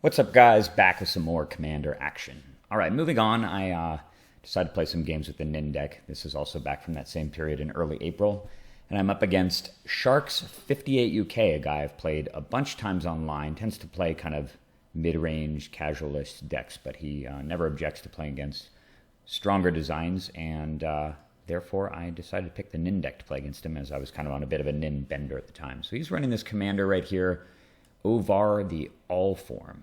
What's up, guys? Back with some more Commander action. All right, moving on, I decided to play some games with the Nin deck. This is also back from that same period in early April. And I'm up against Sharks58UK, a guy I've played a bunch of times online. Tends to play kind of mid-range, casualist decks, but he never objects to playing against stronger designs. And therefore, I decided to pick the Nin deck to play against him, as I was kind of on a bit of a Nin bender at the time. So he's running this Commander right here, Orvar the All Form,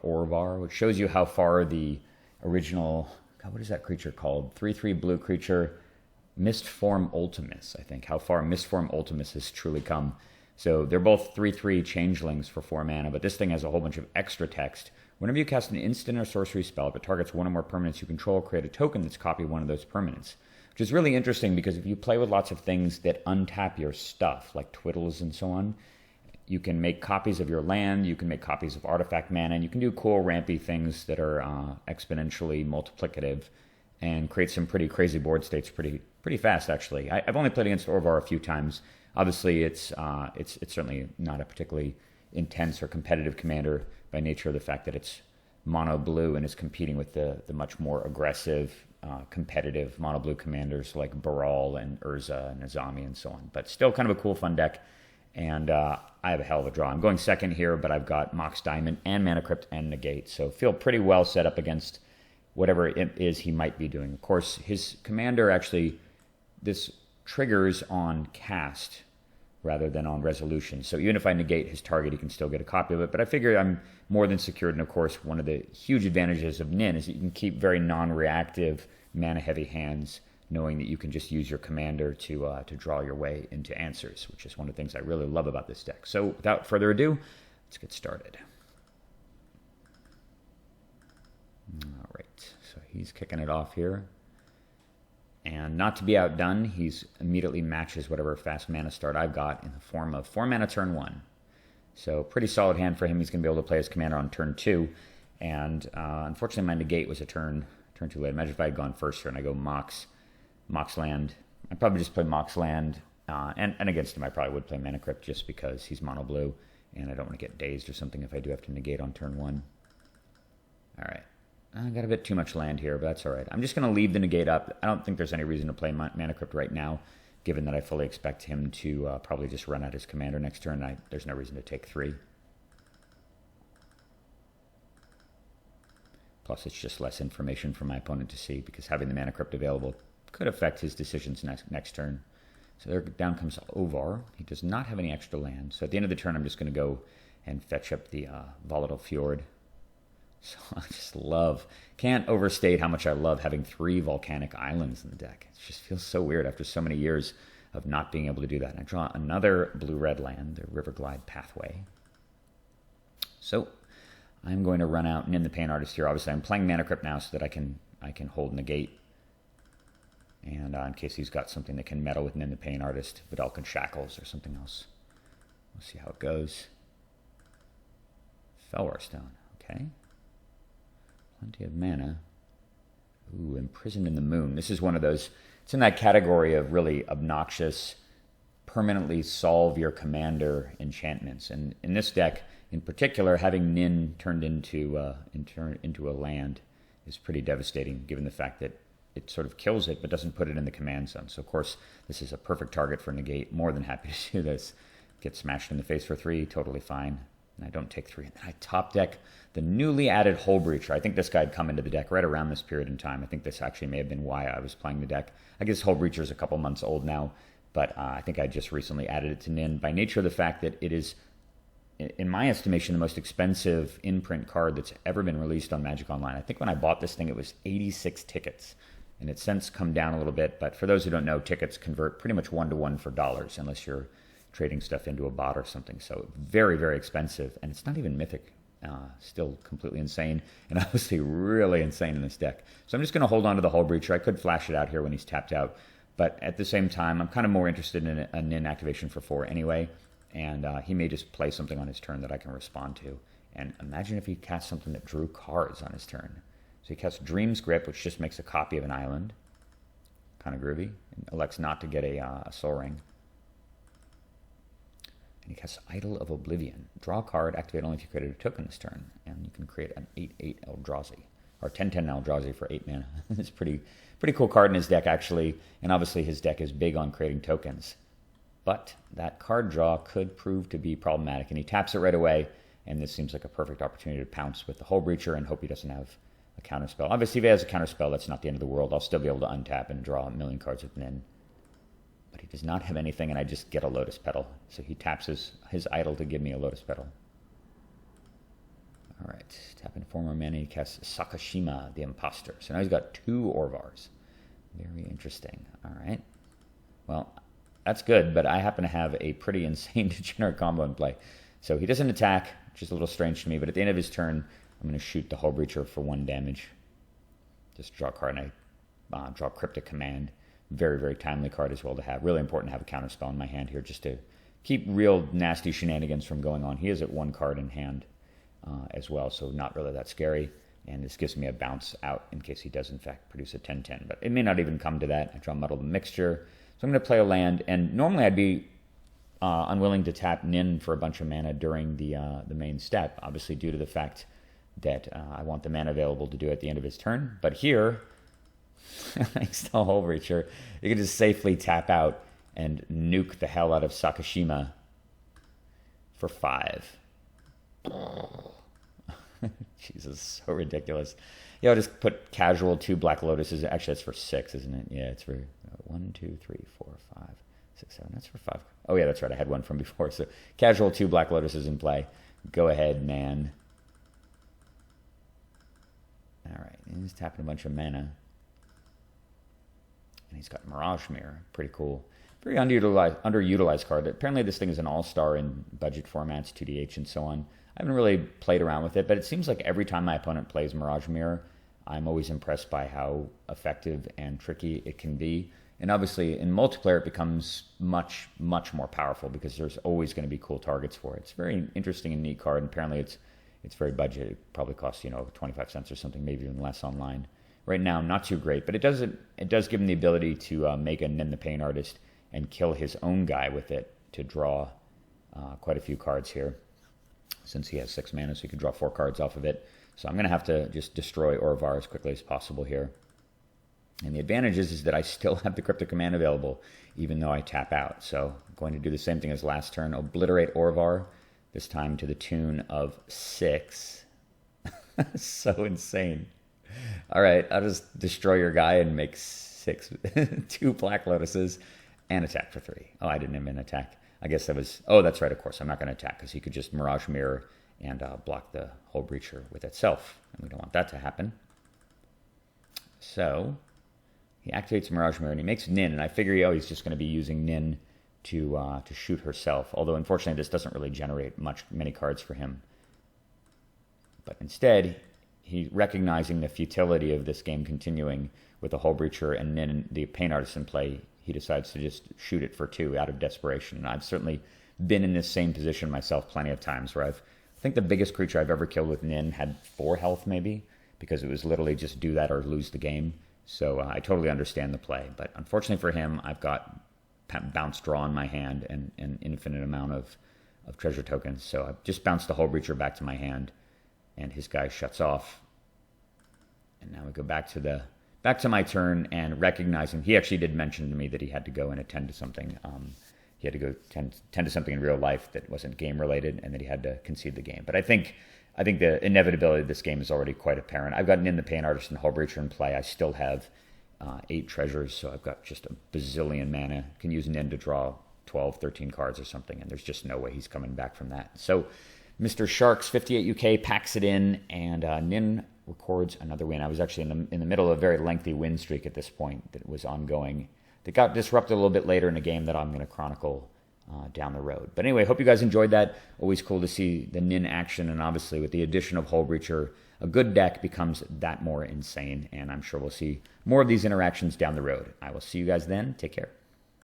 Orvar, which shows you how far the original, God, what is that creature called? 3/3 blue creature, Mistform Ultimus, I think. How far Mistform Ultimus has truly come. So they're both 3/3 changelings for 4 mana, but this thing has a whole bunch of extra text. Whenever you cast an instant or sorcery spell, if it targets one or more permanents you control, create a token that's copy one of those permanents. Which is really interesting because if you play with lots of things that untap your stuff, like twiddles and so on, you can make copies of your land, you can make copies of artifact mana, and you can do cool rampy things that are exponentially multiplicative and create some pretty crazy board states pretty fast, actually. I've only played against Orvar a few times. Obviously, it's certainly not a particularly intense or competitive commander by nature of the fact that it's mono blue and is competing with the much more aggressive, competitive mono blue commanders like Baral and Urza and Azami and so on. But still kind of a cool, fun deck. And I have a hell of a draw. I'm going second here, but I've got Mox Diamond and Mana Crypt and Negate. So feel pretty well set up against whatever it is he might be doing. Of course, his commander actually, this triggers on cast rather than on resolution. So even if I negate his target, he can still get a copy of it. But I figure I'm more than secured. And of course, one of the huge advantages of Nin is that you can keep very non-reactive, mana-heavy hands, knowing that you can just use your commander to draw your way into answers, which is one of the things I really love about this deck. So without further ado, let's get started. All right, so he's kicking it off here. And not to be outdone, he's immediately matches whatever fast mana start I've got in the form of 4 mana turn 1. So pretty solid hand for him. He's going to be able to play his commander on turn 2. And unfortunately, my negate was a turn too late. Imagine if I had gone first here and I go Mox land. I'd probably just play Mox land. And against him, I probably would play Mana Crypt just because he's mono blue. And I don't want to get dazed or something if I do have to negate on turn 1. All right. I got a bit too much land here, but that's all right. I'm just going to leave the negate up. I don't think there's any reason to play Mana Crypt right now, given that I fully expect him to probably just run out his commander next turn. There's no reason to take 3. Plus, it's just less information for my opponent to see, because having the Mana Crypt available could affect his decisions next turn. So there down comes Orvar. He does not have any extra land. So at the end of the turn, I'm just going to go and fetch up the Volatile Fjord. So I just can't overstate how much I love having 3 volcanic islands in the deck. It just feels so weird after so many years of not being able to do that. And I draw another blue-red land, the Riverglide Pathway. So I'm going to run out Nin the Pain Artist here. Obviously, I'm playing Mana Crypt now so that I can hold negate. And in case he's got something that can meddle with Nin the Pain Artist, Vidalcan Shackles or something else. We'll see how it goes. Felwar Stone, okay. Plenty of mana. Ooh, Imprisoned in the Moon. This is one of those, it's in that category of really obnoxious, permanently solve your commander enchantments. And in this deck, in particular, having Nin turned into a land is pretty devastating, given the fact that it sort of kills it, but doesn't put it in the command zone. So, of course, this is a perfect target for negate. More than happy to do this. Get smashed in the face for 3, totally fine. And I don't take 3. And then I top deck the newly added Hull Breacher. I think this guy had come into the deck right around this period in time. I think this actually may have been why I was playing the deck. I guess Hull Breacher is a couple months old now, but I think I just recently added it to Nin by nature of the fact that it is, in my estimation, the most expensive in-print card that's ever been released on Magic Online. I think when I bought this thing, it was 86 tickets. And it's since come down a little bit, but for those who don't know, tickets convert pretty much 1-to-1 for dollars, unless you're trading stuff into a bot or something. So very, very expensive, and it's not even mythic. Still completely insane, and obviously really insane in this deck. So I'm just going to hold on to the Hull Breacher. I could flash it out here when he's tapped out, but at the same time, I'm kind of more interested in a Nin activation for 4 anyway, and he may just play something on his turn that I can respond to. And imagine if he cast something that drew cards on his turn. So he casts Dream's Grip, which just makes a copy of an island. Kind of groovy. And elects not to get a Soul Ring. And he casts Idol of Oblivion. Draw a card, activate only if you created a token this turn. And you can create an 8/8 Eldrazi. Or 10/10 Eldrazi for 8 mana. It's pretty cool card in his deck, actually. And obviously his deck is big on creating tokens. But that card draw could prove to be problematic. And he taps it right away. And this seems like a perfect opportunity to pounce with the Hull Breacher and hope he doesn't have a counterspell. Obviously, if he has a counterspell, that's not the end of the world. I'll still be able to untap and draw a million cards with Nin. But he does not have anything, and I just get a Lotus Petal. So he taps his Idol to give me a Lotus Petal. All right, tap in 4 more mana. He casts Sakashima, the Imposter. So now he's got 2 Orvars. Very interesting. All right. Well, that's good, but I happen to have a pretty insane degenerate combo in play. So he doesn't attack, which is a little strange to me, but at the end of his turn, I'm going to shoot the Hull Breacher for 1 damage. Just draw a card, and I draw Cryptic Command. Very, very timely card as well to have. Really important to have a counterspell in my hand here just to keep real nasty shenanigans from going on. He is at 1 card in hand as well, so not really that scary. And this gives me a bounce out in case he does, in fact, produce a 10/10. But it may not even come to that. I draw Muddle the Mixture. So I'm going to play a land, and normally I'd be unwilling to tap Nin for a bunch of mana during the main step, obviously due to the fact that I want the mana available to do it at the end of his turn. But here, thanks to Hull Breacher, you can just safely tap out and nuke the hell out of Sakashima for 5. Jesus, so ridiculous. Yeah, I'll just put casual 2 Black Lotuses. Actually, that's for 6, isn't it? Yeah, it's for 1, 2, 3, 4, 5, 6, 7. That's for 5. Oh, yeah, that's right. I had one from before. So casual 2 Black Lotuses in play. Go ahead, man. All right, and he's tapping a bunch of mana. And he's got Mirage Mirror. Pretty cool. Very underutilized card. Apparently this thing is an all-star in budget formats, 2DH and so on. I haven't really played around with it, but it seems like every time my opponent plays Mirage Mirror, I'm always impressed by how effective and tricky it can be. And obviously in multiplayer it becomes much, much more powerful because there's always going to be cool targets for it. It's a very interesting and neat card, and apparently it's very budget. It probably costs 25 cents or something, maybe even less online. Right now, not too great, but it does give him the ability to make a Nin the Pain Artist and kill his own guy with it to draw quite a few cards here. Since he has 6 mana, so he can draw 4 cards off of it. So I'm going to have to just destroy Orvar as quickly as possible here. And the advantage is that I still have the Cryptic Command available, even though I tap out. So I'm going to do the same thing as last turn. Obliterate Orvar, this time to the tune of 6. So insane. All right, I'll just destroy your guy and make 2 Black Lotuses and attack for 3. Oh, I didn't even attack. I guess that was... Oh, that's right, of course. I'm not going to attack because he could just Mirage Mirror and block the Hull Breacher with itself. And we don't want that to happen. So he activates Mirage Mirror and he makes Nin. And I figure, he's just going to be using Nin to shoot herself. Although, unfortunately, this doesn't really generate many cards for him. But instead, he recognizing the futility of this game continuing with the Hull Breacher and Nin, the Pain Artist in play, he decides to just shoot it for 2 out of desperation. And I've certainly been in this same position myself plenty of times where I think the biggest creature I've ever killed with Nin had 4 health maybe, because it was literally just do that or lose the game. So I totally understand the play. But unfortunately for him, I've got bounce draw in my hand and an infinite amount of treasure tokens. So I've just bounced the Hull Breacher back to my hand, and his guy shuts off. And now we go back to my turn, and recognizing he actually did mention to me that he had to go and attend to something. He had to go tend to something in real life that wasn't game related, and that he had to concede the game. But I think the inevitability of this game is already quite apparent. I've got Nin the Pain Artist and Hull Breacher in play. I still have 8 treasures, so I've got just a bazillion mana. Can use Nin to draw 12, 13 cards or something, and there's just no way he's coming back from that. So Mr. Sharks 58 UK packs it in, and Nin records another win. I was actually in the middle of a very lengthy win streak at this point that was ongoing. That got disrupted a little bit later in the game that I'm going to chronicle down the road. But anyway, hope you guys enjoyed that. Always cool to see the Nin action, and obviously with the addition of Hull Breacher, a good deck becomes that more insane, and I'm sure we'll see more of these interactions down the road. I will see you guys then. Take care.